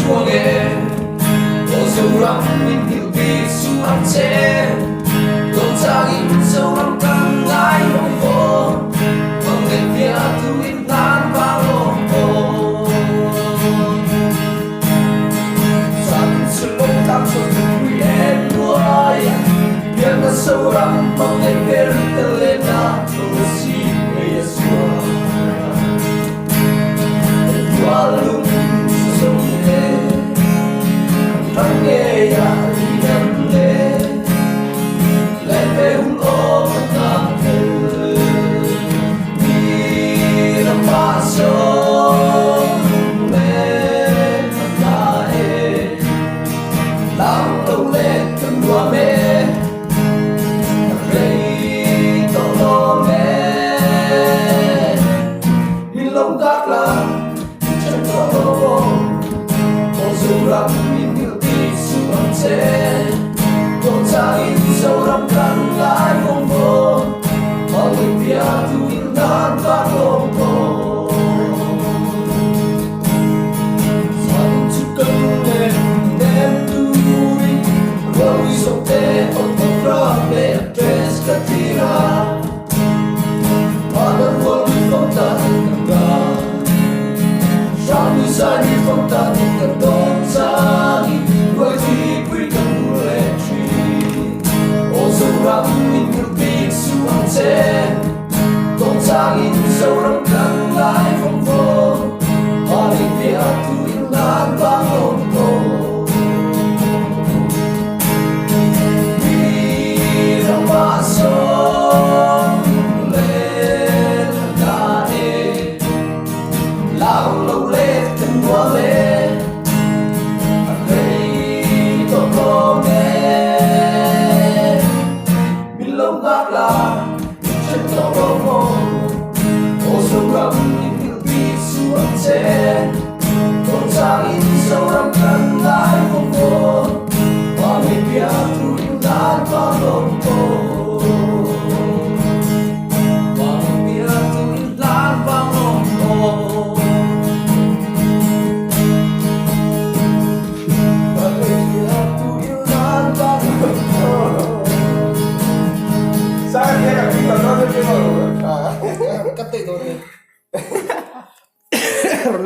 추억에 고소한 민들빛 수학체 동작인 소랑 강가이 홍보 멍대피아 두인 난 바로 산술로 감춰준 위에 누워야 변한 소랑 멍대피를 들레나 도시 예수와 walung susungke Pangeya inande Lepe ulo matake Mira paso Le matae Lang lâu le tenua me Rei tolo me Milong kaklang Suram minilti suam che Docain seorang kan lai monggo Olimpia tu indan bagongo Saling cukup ne dem turi Rawi sote otografe apres katira Padar wali fonta tengah Shani sani fonta tengah 동상인 소름 강가의 phong Olimpia tuwing nagbangon ko Bilang masong ulit ang dani Laong ulit ang wali Ang rito kome Milong bakla Toromo Osuram minilti suamse Docain seorang kan lai monggo Olimpia tuwing dan balongko Olimpia tuwing dan balongko Olimpia tuwing dan balongko ¿Sabes qué, Capito? No sé qué Cắt tay rồi.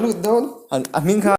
Lút doon. Amin ka.